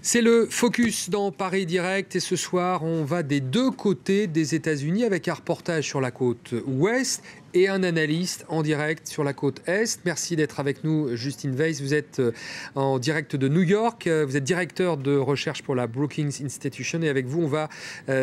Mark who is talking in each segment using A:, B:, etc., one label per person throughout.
A: C'est le Focus dans Paris Direct et ce soir, on va des deux côtés des États-Unis avec un reportage sur la côte ouest et un analyste en direct sur la côte est. Merci d'être avec nous, Justin Weiss. Vous êtes en direct de New York. Vous êtes directeur de recherche pour la Brookings Institution et avec vous, on va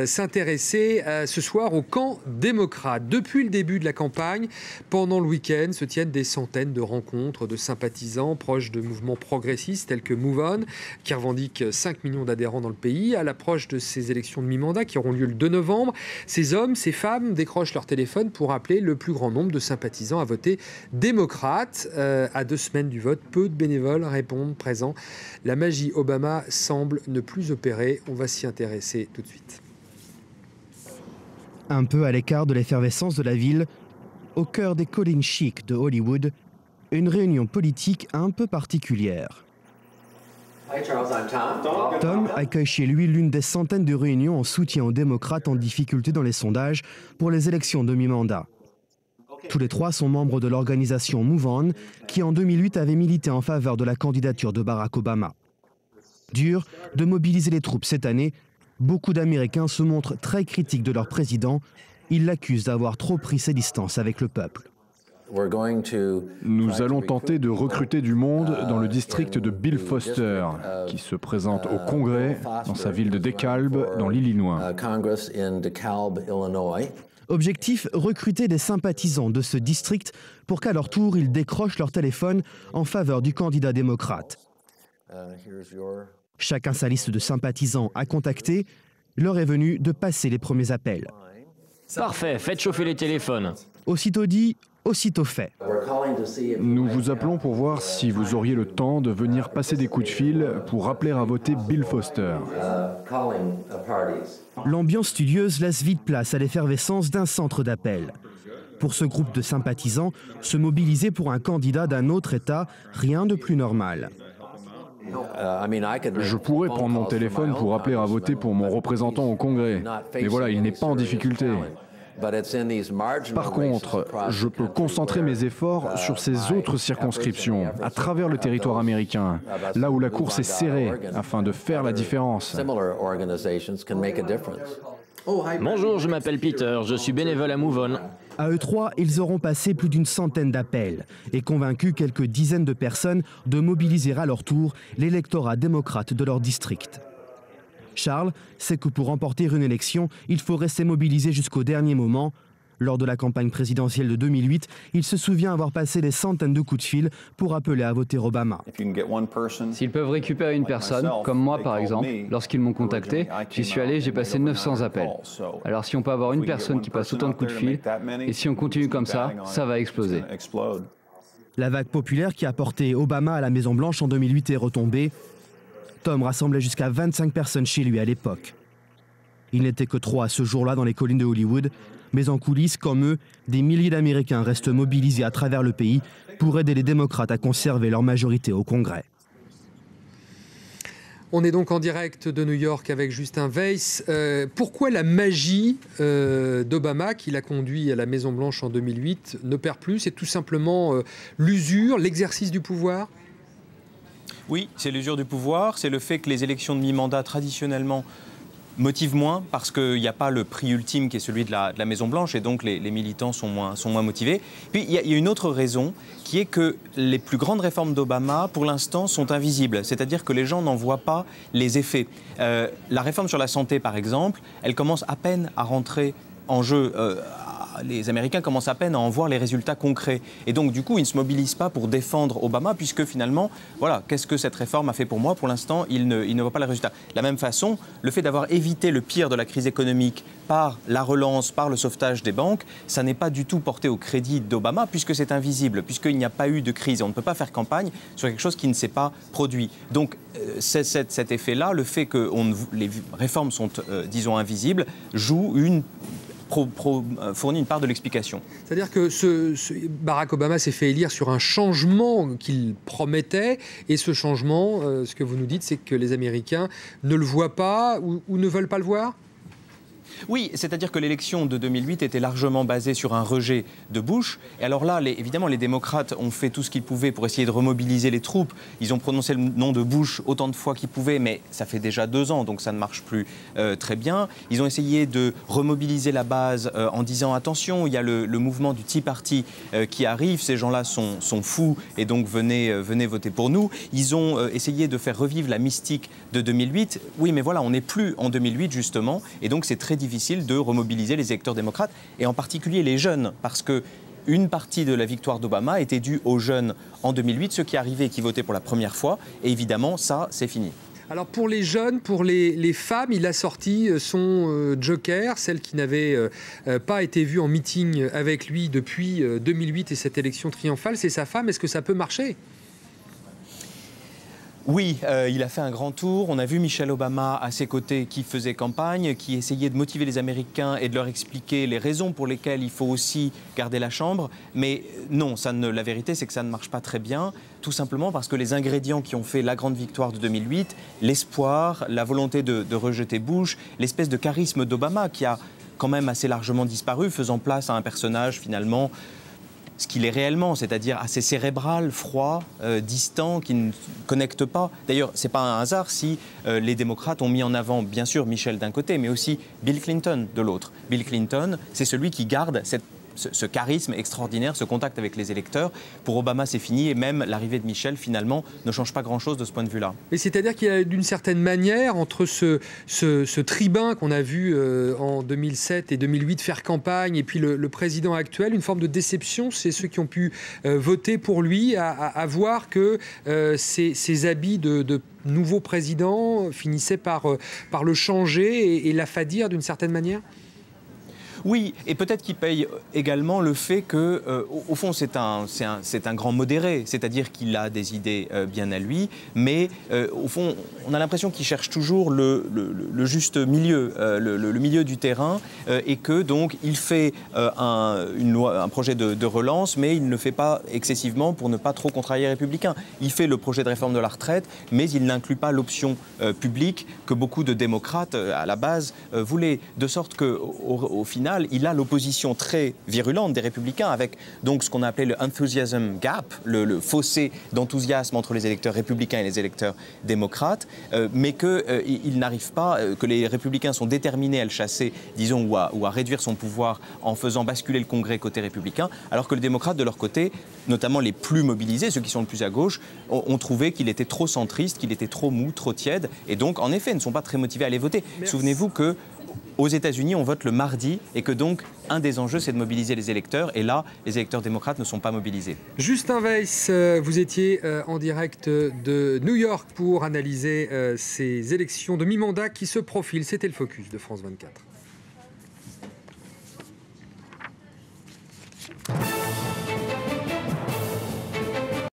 A: s'intéresser ce soir au camp démocrate. Depuis le début de la campagne, pendant le week-end, se tiennent des centaines de rencontres de sympathisants proches de mouvements progressistes tels que Move On, qui revendiquent 5 millions d'adhérents dans le pays. À l'approche de ces élections de mi-mandat qui auront lieu le 2 novembre, ces hommes, ces femmes décrochent leur téléphone pour appeler le plus grand nombre de sympathisants à voter démocrate. À 2 semaines du vote, peu de bénévoles répondent présents. La magie Obama semble ne plus opérer. On va s'y intéresser tout de suite.
B: Un peu à l'écart de l'effervescence de la ville, au cœur des collines chics de Hollywood, une réunion politique un peu particulière. Tom accueille chez lui l'une des centaines de réunions en soutien aux démocrates en difficulté dans les sondages pour les élections de mi-mandat. Tous les trois sont membres de l'organisation Move On, qui en 2008 avait milité en faveur de la candidature de Barack Obama. Dur de mobiliser les troupes cette année, beaucoup d'Américains se montrent très critiques de leur président. Ils l'accusent d'avoir trop pris ses distances avec le peuple.
C: Nous allons tenter de recruter du monde dans le district de Bill Foster, qui se présente au Congrès dans sa ville de DeKalb, dans l'Illinois.
B: Objectif, recruter des sympathisants de ce district pour qu'à leur tour, ils décrochent leur téléphone en faveur du candidat démocrate. Chacun sa liste de sympathisants à contacter. L'heure est venue de passer les premiers appels.
D: Parfait, faites chauffer les téléphones.
B: Aussitôt dit, aussitôt fait.
C: Nous vous appelons pour voir si vous auriez le temps de venir passer des coups de fil pour appeler à voter Bill Foster.
B: L'ambiance studieuse laisse vite place à l'effervescence d'un centre d'appel. Pour ce groupe de sympathisants, se mobiliser pour un candidat d'un autre État, rien de plus normal.
C: Je pourrais prendre mon téléphone pour appeler à voter pour mon représentant au Congrès. Mais voilà, il n'est pas en difficulté. Par contre, je peux concentrer mes efforts sur ces autres circonscriptions, à travers le territoire américain, là où la course est serrée, afin de faire la différence.
D: Bonjour, je m'appelle Peter, je suis bénévole à Move On.
B: À eux trois, ils auront passé plus d'une centaine d'appels et convaincu quelques dizaines de personnes de mobiliser à leur tour l'électorat démocrate de leur district. Charles sait que pour remporter une élection, il faut rester mobilisé jusqu'au dernier moment. Lors de la campagne présidentielle de 2008, il se souvient avoir passé des centaines de coups de fil pour appeler à voter Obama.
E: S'ils peuvent récupérer une personne, comme moi par exemple, lorsqu'ils m'ont contacté, j'y suis allé, j'ai passé 900 appels. Alors si on peut avoir une personne qui passe autant de coups de fil, et si on continue comme ça va exploser.
B: La vague populaire qui a porté Obama à la Maison-Blanche en 2008 est retombée. Tom rassemblait jusqu'à 25 personnes chez lui à l'époque. Il n'était que 3 ce jour-là dans les collines de Hollywood, mais en coulisses, comme eux, des milliers d'Américains restent mobilisés à travers le pays pour aider les démocrates à conserver leur majorité au Congrès.
A: On est donc en direct de New York avec Justin Weiss. Pourquoi la magie d'Obama, qui l'a conduit à la Maison-Blanche en 2008, ne perd plus? C'est tout simplement l'usure, l'exercice du pouvoir?
F: Oui, c'est l'usure du pouvoir, c'est le fait que les élections de mi-mandat traditionnellement motivent moins parce qu'il n'y a pas le prix ultime qui est celui de la Maison-Blanche et donc les militants sont moins motivés. Puis il y a une autre raison qui est que les plus grandes réformes d'Obama pour l'instant sont invisibles, c'est-à-dire que les gens n'en voient pas les effets. La réforme sur la santé par exemple, elle commence à peine à rentrer en jeu. Les Américains commencent à peine à en voir les résultats concrets. Et donc, du coup, ils ne se mobilisent pas pour défendre Obama, puisque finalement, voilà, qu'est-ce que cette réforme a fait pour moi? Pour l'instant, ils ne voient pas les résultats. De la même façon, le fait d'avoir évité le pire de la crise économique par la relance, par le sauvetage des banques, ça n'est pas du tout porté au crédit d'Obama, puisque c'est invisible, puisqu'il n'y a pas eu de crise. On ne peut pas faire campagne sur quelque chose qui ne s'est pas produit. Donc, cet effet-là, le fait que les réformes sont, disons, invisibles, fournit une part de l'explication.
A: C'est-à-dire que Barack Obama s'est fait élire sur un changement qu'il promettait, et ce changement, ce que vous nous dites, c'est que les Américains ne le voient pas ou ne veulent pas le voir?
F: Oui, c'est-à-dire que l'élection de 2008 était largement basée sur un rejet de Bush. Et alors là, évidemment, les démocrates ont fait tout ce qu'ils pouvaient pour essayer de remobiliser les troupes. Ils ont prononcé le nom de Bush autant de fois qu'ils pouvaient, mais ça fait déjà 2 ans, donc ça ne marche plus très bien. Ils ont essayé de remobiliser la base en disant « Attention, il y a le mouvement du Tea Party qui arrive, ces gens-là sont fous, et donc venez voter pour nous ». Ils ont essayé de faire revivre la mystique de 2008. Oui, mais voilà, on n'est plus en 2008, justement, et donc c'est très difficile de remobiliser les électeurs démocrates, et en particulier les jeunes, parce que une partie de la victoire d'Obama était due aux jeunes en 2008, ceux qui arrivaient et qui votaient pour la première fois, et évidemment, ça, c'est fini.
A: Alors pour les jeunes, pour les femmes, il a sorti son joker, celle qui n'avait pas été vue en meeting avec lui depuis 2008 et cette élection triomphale, c'est sa femme. Est-ce que ça peut marcher ?
F: Oui, il a fait un grand tour. On a vu Michelle Obama à ses côtés qui faisait campagne, qui essayait de motiver les Américains et de leur expliquer les raisons pour lesquelles il faut aussi garder la Chambre. Mais non, la vérité, c'est que ça ne marche pas très bien, tout simplement parce que les ingrédients qui ont fait la grande victoire de 2008, l'espoir, la volonté de rejeter Bush, l'espèce de charisme d'Obama qui a quand même assez largement disparu, faisant place à un personnage finalement ce qu'il est réellement, c'est-à-dire assez cérébral, froid, distant, qui ne connecte pas. D'ailleurs, ce n'est pas un hasard si les démocrates ont mis en avant, bien sûr, Michel d'un côté, mais aussi Bill Clinton de l'autre. Bill Clinton, c'est celui qui garde ce charisme extraordinaire, ce contact avec les électeurs. Pour Obama, c'est fini, et même l'arrivée de Michel, finalement, ne change pas grand-chose de ce point de vue-là.
A: Mais c'est-à-dire qu'il y a d'une certaine manière, entre ce tribun qu'on a vu en 2007 et 2008 faire campagne, et puis le président actuel, une forme de déception. C'est ceux qui ont pu voter pour lui, à voir que ces habits de nouveau président finissaient par le changer et l'affadir d'une certaine manière.
F: Oui, et peut-être qu'il paye également le fait que, au fond, c'est un grand modéré, c'est-à-dire qu'il a des idées bien à lui, mais au fond, on a l'impression qu'il cherche toujours le juste milieu, le milieu du terrain, et que donc il fait un projet de relance, mais il ne le fait pas excessivement pour ne pas trop contrarier les républicains. Il fait le projet de réforme de la retraite, mais il n'inclut pas l'option publique que beaucoup de démocrates, à la base, voulaient, de sorte qu'au final, il a l'opposition très virulente des républicains avec donc ce qu'on a appelé le enthusiasm gap, le fossé d'enthousiasme entre les électeurs républicains et les électeurs démocrates, mais qu'il n'arrive pas, que les républicains sont déterminés à le chasser, disons, ou à réduire son pouvoir en faisant basculer le Congrès côté républicain, alors que les démocrates, de leur côté, notamment les plus mobilisés, ceux qui sont le plus à gauche, ont trouvé qu'il était trop centriste, qu'il était trop mou, trop tiède, et donc, en effet, ne sont pas très motivés à aller voter. Souvenez-vous que aux États-Unis, on vote le mardi et que donc un des enjeux, c'est de mobiliser les électeurs. Et là, les électeurs démocrates ne sont pas mobilisés.
A: Justin Weiss, vous étiez en direct de New York pour analyser ces élections de mi-mandat qui se profilent. C'était le focus de France 24.